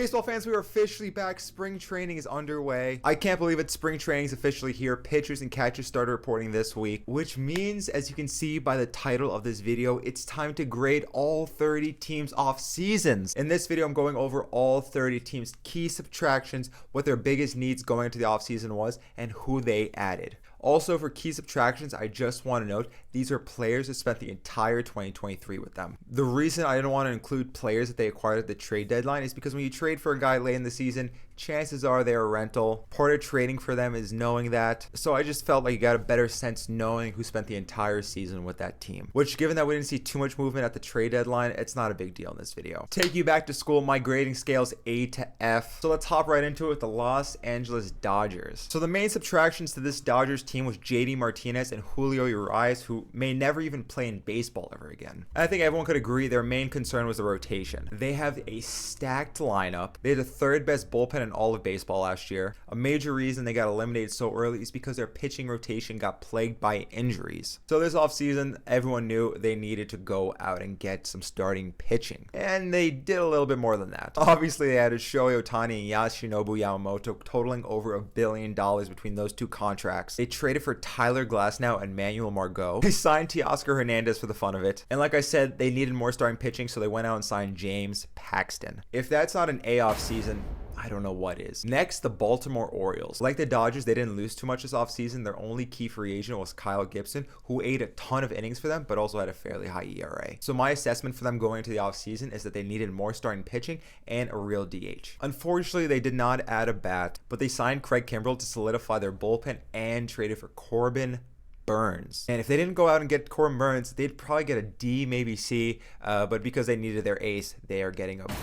baseball fans, we are officially back. Spring training is underway. I can't believe it. Spring training is officially here. Pitchers and catchers started reporting this week, which means, as you can see by the title of this video, it's time to grade all 30 teams off seasons. In this video, I'm going over all 30 teams' key subtractions, what their biggest needs going into the offseason was, and who they added. Also, for key subtractions, I just want to note these are players that spent the entire 2023 with them. The reason I didn't want to include players that they acquired at the trade deadline is because when you trade for a guy late in the season, chances are they're a rental. Part of trading for them is knowing that. So I just felt like you got a better sense knowing who spent the entire season with that team. Which, given that we didn't see too much movement at the trade deadline, it's not a big deal in this video. Take you back to school, my grading scale is A to F. So let's hop right into it with the Los Angeles Dodgers. So the main subtractions to this Dodgers team was JD Martinez and Julio Urias, who may never even play in baseball ever again. And I think everyone could agree their main concern was the rotation. They have a stacked lineup. They had the third best bullpen in all of baseball last year. A major reason they got eliminated so early is because their pitching rotation got plagued by injuries. So this offseason, everyone knew they needed to go out and get some starting pitching. And they did a little bit more than that. Obviously, they added Shohei Ohtani and Yoshinobu Yamamoto, totaling over $1 billion between those two contracts. They traded for Tyler Glasnow and Manuel Margot. They signed Teoscar Hernandez for the fun of it. And like I said, they needed more starting pitching, so they went out and signed James Paxton. If that's not an A off season, I don't know what is. Next, the Baltimore Orioles. Like the Dodgers, they didn't lose too much this offseason. Their only key free agent was Kyle Gibson, who ate a ton of innings for them, but also had a fairly high ERA. So my assessment for them going into the offseason is that they needed more starting pitching and a real DH. Unfortunately, they did not add a bat, but they signed Craig Kimbrell to solidify their bullpen and traded for Corbin Burns. And if they didn't go out and get Corbin Burns, they'd probably get a D, maybe C, but because they needed their ace, they are getting a B.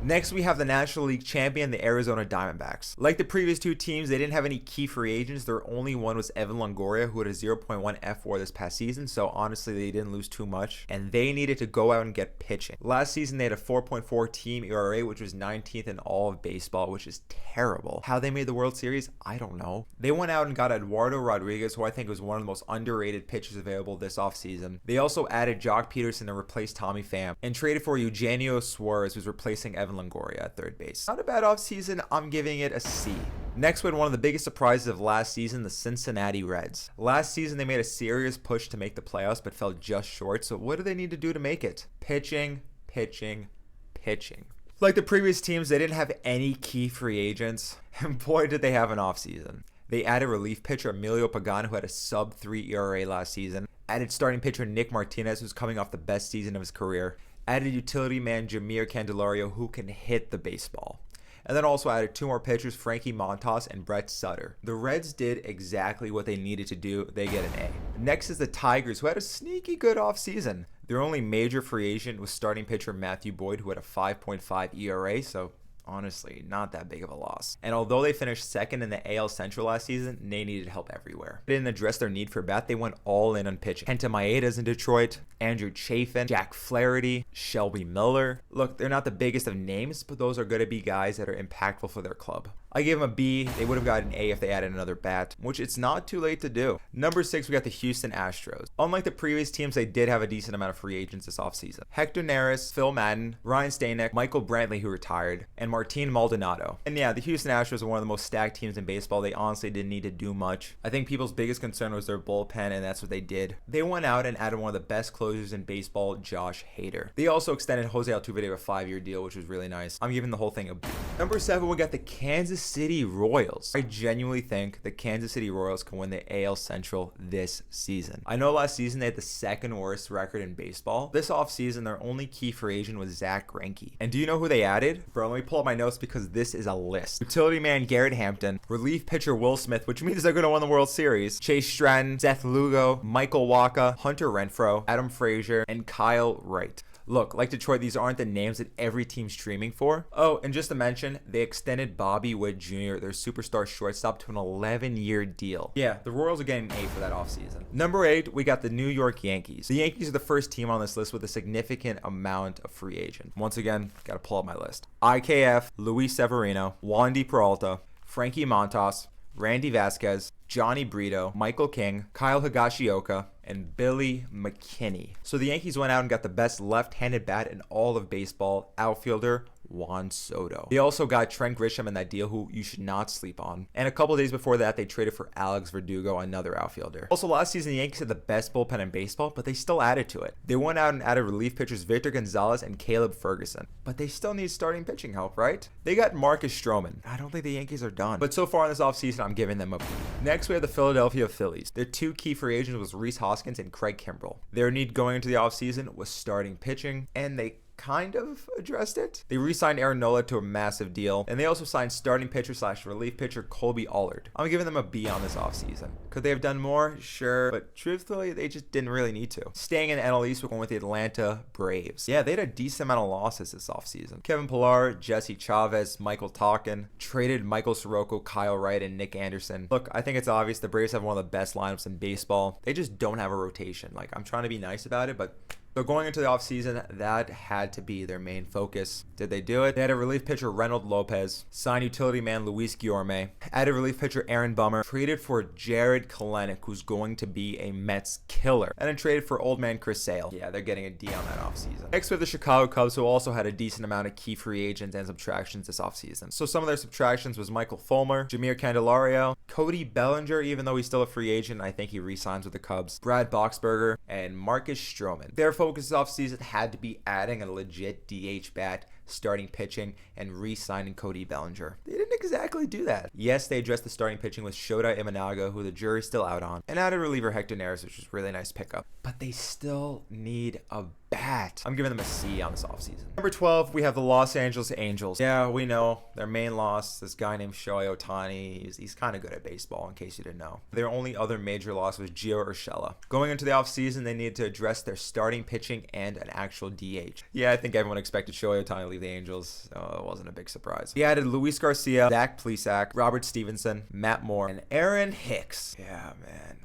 Next, we have the National League champion, the Arizona Diamondbacks. Like the previous two teams, they didn't have any key free agents. Their only one was Evan Longoria, who had a 0.1 F4 this past season, so honestly, they didn't lose too much. And they needed to go out and get pitching. Last season, they had a 4.4 team ERA, which was 19th in all of baseball, which is terrible. How they made the World Series, I don't know. They went out and got Eduardo Rodriguez, who I think was one of the most underrated pitchers available this offseason. They also added Jock Peterson to replace Tommy Pham, and traded for Eugenio Suarez, who's replacing Evan Longoria at third base. Not a bad offseason. I'm giving it a C. Next, we had one of the biggest surprises of last season, the Cincinnati Reds. Last season, they made a serious push to make the playoffs, but fell just short. So what do they need to do to make it? Pitching, pitching, pitching. Like the previous teams, they didn't have any key free agents, and boy, did they have an offseason. They added relief pitcher Emilio Pagan, who had a sub-3 ERA last season. Added starting pitcher Nick Martinez, who's coming off the best season of his career. Added utility man Jameer Candelario, who can hit the baseball. And then also added two more pitchers, Frankie Montas and Brett Sutter. The Reds did exactly what they needed to do. They get an A. Next is the Tigers, who had a sneaky good offseason. Their only major free agent was starting pitcher Matthew Boyd, who had a 5.5 ERA, so honestly, not that big of a loss. And although they finished second in the AL Central last season, they needed help everywhere. They didn't address their need for bat. They went all in on pitching. Kenta Maeda's in Detroit, Andrew Chafin, Jack Flaherty, Shelby Miller. Look, they're not the biggest of names, but those are going to be guys that are impactful for their club. I gave them a B. They would have got an A if they added another bat, which it's not too late to do. Number 6, we got the Houston Astros. Unlike the previous teams, they did have a decent amount of free agents this offseason. Hector Neris, Phil Madden, Ryan Stanek, Michael Brantley, who retired, and Martin Maldonado. And yeah, the Houston Astros are one of the most stacked teams in baseball. They honestly didn't need to do much. I think people's biggest concern was their bullpen, and that's what they did. They went out and added one of the best closers in baseball, Josh Hader. They also extended Jose Altuve to a 5-year deal, which was really nice. I'm giving the whole thing a B. Number 7, we got the Kansas City Royals. I genuinely think the Kansas City Royals can win the AL Central this season. I know last season they had the second worst record in baseball. This offseason, their only key free agent was Zach Greinke. And do you know who they added? Bro, let me pull up my notes because this is a list. Utility man Garrett Hampton, relief pitcher Will Smith, which means they're going to win the World Series, Chase Stratton, Seth Lugo, Michael Wacha, Hunter Renfroe, Adam Frazier, and Kyle Wright. Look, like Detroit, these aren't the names that every team's streaming for. Oh, and just to mention, they extended Bobby Witt Jr., their superstar shortstop, to an 11-year deal. Yeah, the Royals are getting an A for that offseason. Number 8, we got the New York Yankees. The Yankees are the first team on this list with a significant amount of free agent. Once again, gotta pull up my list. IKF, Luis Severino, Wandy Peralta, Frankie Montas, Randy Vasquez, Johnny Brito, Michael King, Kyle Higashioka, and Billy McKinney. So the Yankees went out and got the best left-handed bat in all of baseball, outfielder Juan Soto. They also got Trent Grisham in that deal, who you should not sleep on. And a couple days before that, they traded for Alex Verdugo, another outfielder. Also, last season, the Yankees had the best bullpen in baseball, but they still added to it. They went out and added relief pitchers Victor Gonzalez and Caleb Ferguson. But they still need starting pitching help, right? They got Marcus Stroman. I don't think the Yankees are done. But so far in this offseason, I'm giving them a B. Next, we have the Philadelphia Phillies. Their two key free agents was Rhys Hoskins and Craig Kimbrell. Their need going into the offseason was starting pitching, and they kind of addressed it. They re-signed Aaron Nola to a massive deal, and they also signed starting pitcher / relief pitcher Colby Allard. I'm giving them a B on this offseason. Could they have done more? Sure, but truthfully, they just didn't really need to. Staying in the NL East, we're going with the Atlanta Braves. Yeah, they had a decent amount of losses this offseason. Kevin Pillar, Jesse Chavez, Michael Tonkin, traded Michael Soroka, Kyle Wright, and Nick Anderson. Look, I think it's obvious the Braves have one of the best lineups in baseball. They just don't have a rotation. Like, I'm trying to be nice about it, but so going into the offseason, that had to be their main focus. Did they do it? They had a relief pitcher, Reynolds Lopez, signed utility man Luis Guillorme, added relief pitcher Aaron Bummer, traded for Jared Kelenic, who's going to be a Mets killer, and then traded for old man Chris Sale. Yeah, they're getting a D on that offseason. Next, we have the Chicago Cubs, who also had a decent amount of key free agents and subtractions this offseason. So some of their subtractions was Michael Fulmer, Jameer Candelario, Cody Bellinger, even though he's still a free agent, I think he re-signs with the Cubs, Brad Boxberger, and Marcus Stroman. Their focus this offseason had to be adding a legit DH bat, starting pitching, and re-signing Cody Bellinger. They didn't exactly do that. Yes, they addressed the starting pitching with Shota Imanaga, who the jury's still out on, and added reliever Hector Neris, which was a really nice pickup. But they still need a bat. I'm giving them a C on this offseason. Number 12, we have the Los Angeles Angels. Yeah, we know their main loss, this guy named Shohei Ohtani. He's kind of good at baseball, in case you didn't know. Their only other major loss was Gio Urshela. Going into the offseason, they needed to address their starting pitching and an actual DH. Yeah, I think everyone expected Shohei Ohtani to leave the Angels. It wasn't a big surprise. He added Luis Garcia, Zach Plesac, Robert Stevenson, Matt Moore, and Aaron Hicks. Yeah, man.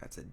That's a D.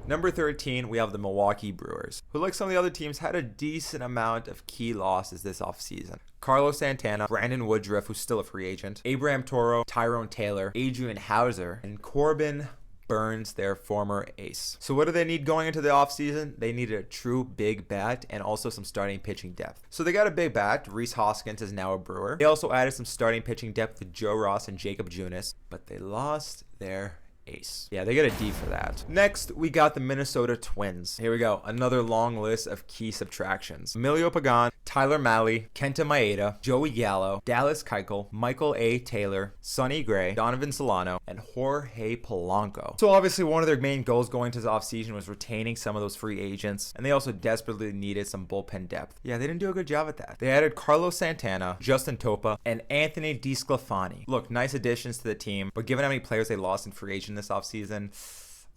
Number 13, we have the Milwaukee Brewers, who, like some of the other teams, had a decent amount of key losses this offseason. Carlos Santana, Brandon Woodruff, who's still a free agent, Abraham Toro, Tyrone Taylor, Adrian Hauser, and Corbin Burns, their former ace. So what do they need going into the offseason? They needed a true big bat and also some starting pitching depth. So they got a big bat. Rhys Hoskins is now a Brewer. They also added some starting pitching depth with Joe Ross and Jacob Junis, but they lost their ace. Yeah, they get a D for that. Next, we got the Minnesota Twins. Here we go. Another long list of key subtractions. Emilio Pagan, Tyler Mahle, Kenta Maeda, Joey Gallo, Dallas Keuchel, Michael A. Taylor, Sonny Gray, Donovan Solano, and Jorge Polanco. So obviously one of their main goals going to this offseason was retaining some of those free agents, and they also desperately needed some bullpen depth. Yeah, they didn't do a good job at that. They added Carlos Santana, Justin Topa, and Anthony DeSclafani. Look, nice additions to the team, but given how many players they lost in free agent this offseason,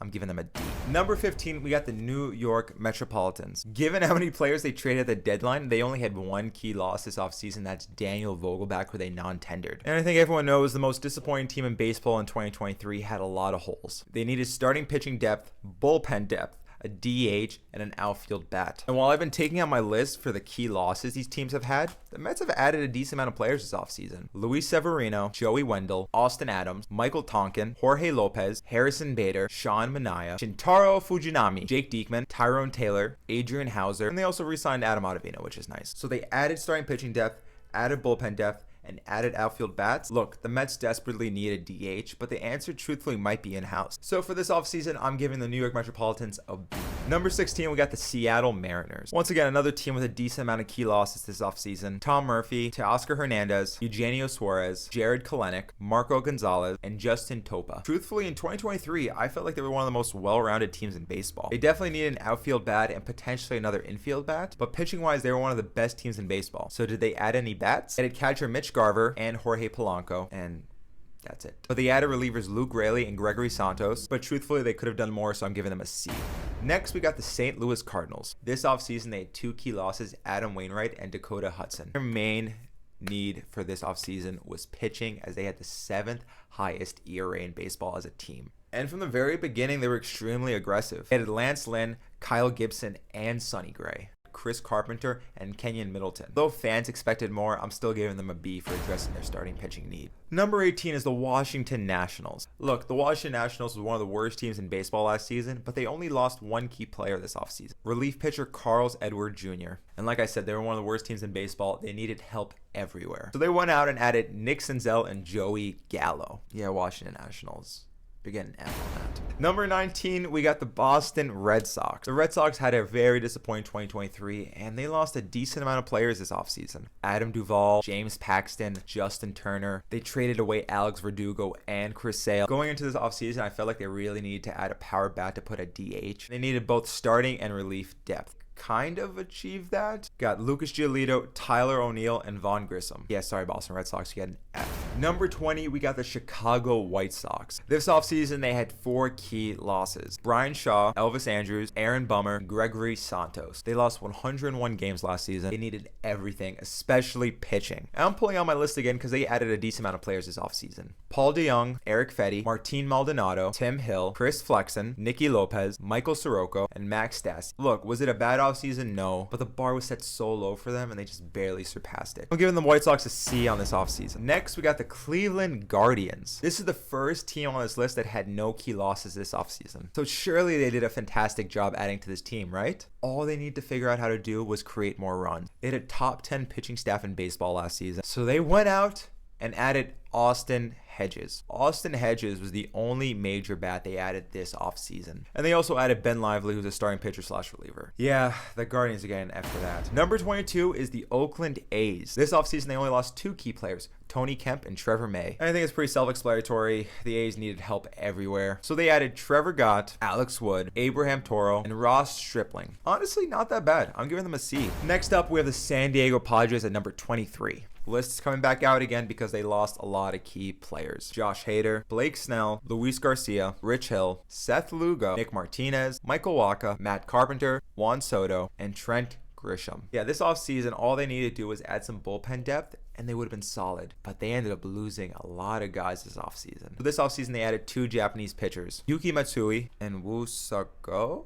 I'm giving them a D. Number 15, we got the New York Metropolitans. Given how many players they traded at the deadline, they only had one key loss this offseason. That's Daniel Vogelbach, who they non-tendered. And I think everyone knows the most disappointing team in baseball in 2023 had a lot of holes. They needed starting pitching depth, bullpen depth, a DH, and an outfield bat. And while I've been taking out my list for the key losses these teams have had, the Mets have added a decent amount of players this offseason. Luis Severino, Joey Wendell, Austin Adams, Michael Tonkin, Jorge Lopez, Harrison Bader, Sean Manaea, Shintaro Fujinami, Jake Diekman, Tyrone Taylor, Adrian Hauser, and they also re-signed Adam Ottavino, which is nice. So they added starting pitching depth, added bullpen depth, and added outfield bats. Look, the Mets desperately need a DH, but the answer truthfully might be in-house. So for this offseason, I'm giving the New York Metropolitans a B. Number 16, we got the Seattle Mariners. Once again, another team with a decent amount of key losses this offseason. Tom Murphy, Teoscar Hernandez, Eugenio Suarez, Jared Kelenic, Marco Gonzalez, and Justin Topa. Truthfully, in 2023, I felt like they were one of the most well-rounded teams in baseball. They definitely needed an outfield bat and potentially another infield bat, but pitching-wise, they were one of the best teams in baseball. So did they add any bats? They added catcher Mitch Garver and Jorge Polanco, and that's it. But they added relievers Luke Raley and Gregory Santos, but truthfully, they could have done more, so I'm giving them a C. Next, we got the St. Louis Cardinals. This offseason, they had two key losses, Adam Wainwright and Dakota Hudson. Their main need for this offseason was pitching, as they had the 7th highest ERA in baseball as a team. And from the very beginning, they were extremely aggressive. They added Lance Lynn, Kyle Gibson, and Sonny Gray. Chris Carpenter, and Kenyon Middleton. Though fans expected more, I'm still giving them a B for addressing their starting pitching need. Number 18 is the Washington Nationals. Look, the Washington Nationals was one of the worst teams in baseball last season, but they only lost one key player this offseason. Relief pitcher Carlos Edward Jr. And like I said, they were one of the worst teams in baseball. They needed help everywhere. So they went out and added Nick Senzel and Joey Gallo. Yeah, Washington Nationals. You're getting an F on that. Number 19, we got the Boston Red Sox. The Red Sox had a very disappointing 2023, and they lost a decent amount of players this offseason. Adam Duvall, James Paxton, Justin Turner. They traded away Alex Verdugo and Chris Sale. Going into this offseason, I felt like they really needed to add a power bat to put a DH. They needed both starting and relief depth. Kind of achieved that. Got Lucas Giolito, Tyler O'Neill, and Vaughn Grissom. Yeah, sorry, Boston Red Sox, you got an F. Number 20, we got the Chicago White Sox. This offseason, they had 4 key losses. Brian Shaw, Elvis Andrews, Aaron Bummer, Gregory Santos. They lost 101 games last season. They needed everything, especially pitching. And I'm pulling out my list again because they added a decent amount of players this offseason. Paul DeYoung, Eric Fetty, Martin Maldonado, Tim Hill, Chris Flexen, Nicky Lopez, Michael Soroka, and Max Stassi. Look, was it a bad offseason? No. But the bar was set so low for them, and they just barely surpassed it. I'm giving the White Sox a C on this offseason. Next, we got the Cleveland Guardians. This is the first team on this list that had no key losses this offseason. So surely they did a fantastic job adding to this team, right? All they need to figure out how to do was create more runs. They had a top 10 pitching staff in baseball last season. So they went out and added Austin Hedges. Austin Hedges was the only major bat they added this offseason. And they also added Ben Lively, who's a starting pitcher / reliever. Yeah, the Guardians are getting after that. Number 22 is the Oakland A's. This offseason, they only lost 2 key players, Tony Kemp and Trevor May. And I think it's pretty self-explanatory. The A's needed help everywhere. So they added Trevor Gott, Alex Wood, Abraham Toro, and Ross Stripling. Honestly, not that bad. I'm giving them a C. Next up, we have the San Diego Padres at number 23. The list is coming back out again because they lost a lot of key players. Josh Hader, Blake Snell, Luis Garcia, Rich Hill, Seth Lugo, Nick Martinez, Michael Wacha, Matt Carpenter, Juan Soto, and Trent Grisham. Yeah, this offseason, all they needed to do was add some bullpen depth, and they would have been solid. But they ended up losing a lot of guys this offseason. So this offseason, they added 2 Japanese pitchers, Yuki Matsui and Woo Sako.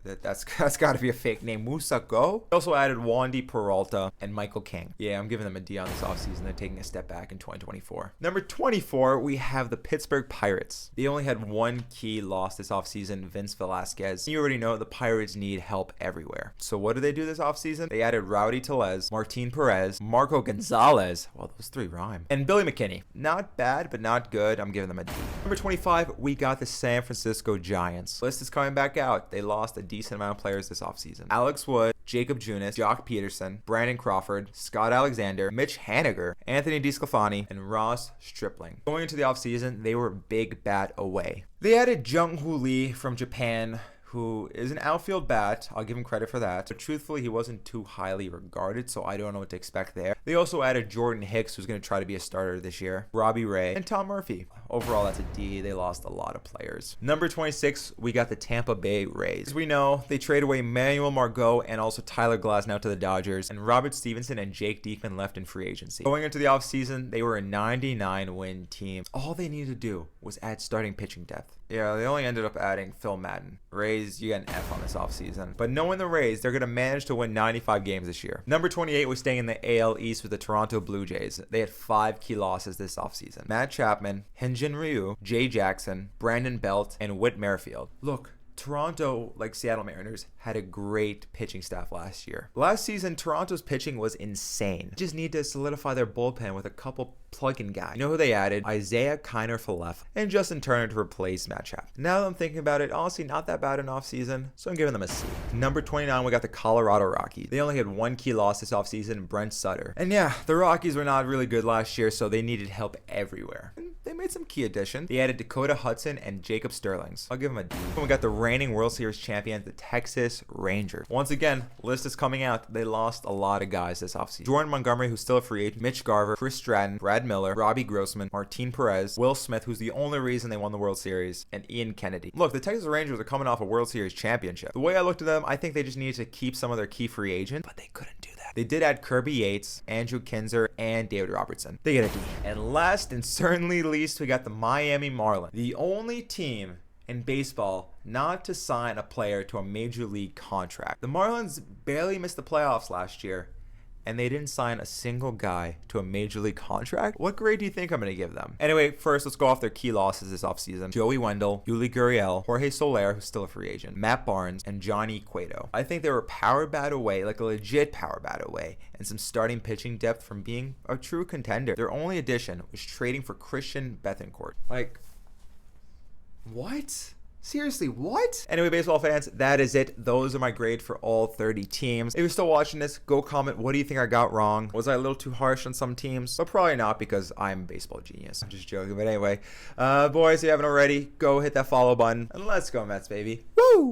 That's got to be a fake name. Musako. They also added Wandy Peralta and Michael King. Yeah, I'm giving them a D on this offseason. They're taking a step back in 2024. Number 24, we have the Pittsburgh Pirates. They only had 1 key loss this offseason, Vince Velasquez. You already know the Pirates need help everywhere. So what did they do this offseason? They added Rowdy Tellez, Martin Perez, Marco Gonzalez. Well, those 3 rhyme. And Billy McKinney. Not bad, but not good. I'm giving them a D. Number 25, we got the San Francisco Giants. List is coming back out. They lost a decent amount of players this offseason. Alex Wood, Jacob Junis, Jock Peterson, Brandon Crawford, Scott Alexander, Mitch Haniger, Anthony DeSclafani, and Ross Stripling. Going into the offseason, they were big bat away. They added Jung-Hoo Lee from Japan, who is an outfield bat. I'll give him credit for that. But truthfully, he wasn't too highly regarded, so I don't know what to expect there. They also added Jordan Hicks, who's going to try to be a starter this year, Robbie Ray, and Tom Murphy. Overall, that's a D. They lost a lot of players. Number 26, we got the Tampa Bay Rays. As we know, they traded away Manuel Margot and also Tyler Glasnow to the Dodgers, and Robert Stevenson and Jake Diekman left in free agency. Going into the offseason, they were a 99-win team. All they needed to do was add starting pitching depth. Yeah, they only ended up adding Phil Madden. Rays, you get an F on this offseason. But knowing the Rays, they're going to manage to win 95 games this year. Number 28 was staying in the AL East with the Toronto Blue Jays. They had 5 key losses this offseason. Matt Chapman, Hyun-Jin Ryu, Jay Jackson, Brandon Belt, and Whit Merrifield. Look, Toronto, like Seattle Mariners, had a great pitching staff last year. Last season, Toronto's pitching was insane. They just need to solidify their bullpen with a couple plug-in guys. You know who they added? Isaiah Kiner Falefa and Justin Turner to replace Matt Chapman. Now that I'm thinking about it, honestly, not that bad in offseason, so I'm giving them a C. Number 29, we got the Colorado Rockies. They only had 1 key loss this offseason, Brent Sutter. And yeah, the Rockies were not really good last year, so they needed help everywhere. And they made some key additions. They added Dakota Hudson and Jacob Sterlings. I'll give them a D. And we got the reigning World Series champions, the Texas Rangers. Once again, list is coming out. They lost a lot of guys this offseason. Jordan Montgomery, who's still a free agent, Mitch Garver, Chris Stratton, Brad Miller, Robbie Grossman, Martin Perez, Will Smith, who's the only reason they won the World Series, and Ian Kennedy. Look, the Texas Rangers are coming off a World Series championship. The way I looked at them, I think they just needed to keep some of their key free agents, but they couldn't do that. They did add Kirby Yates, Andrew Kinzer, and David Robertson. They get a D. And last and certainly least, we got the Miami Marlins. The only team in baseball not to sign a player to a major league contract. The Marlins barely missed the playoffs last year, and they didn't sign a single guy to a major league contract. What grade do you think I'm going to give them? Anyway, first, let's go off their key losses this offseason. Joey Wendell, Yuli Gurriel, Jorge Soler, who's still a free agent, Matt Barnes, and Johnny Cueto. I think they were power bat away, like a legit power bat away, and some starting pitching depth from being a true contender. Their only addition was trading for Christian Bethancourt. Like, what? Seriously, what? Anyway, baseball fans, that is it. Those are my grades for all 30 teams. If you're still watching this, go comment. What do you think I got wrong? Was I a little too harsh on some teams? But probably not, because I'm a baseball genius. I'm just joking. But anyway, boys, if you haven't already, go hit that follow button. And let's go Mets, baby. Woo!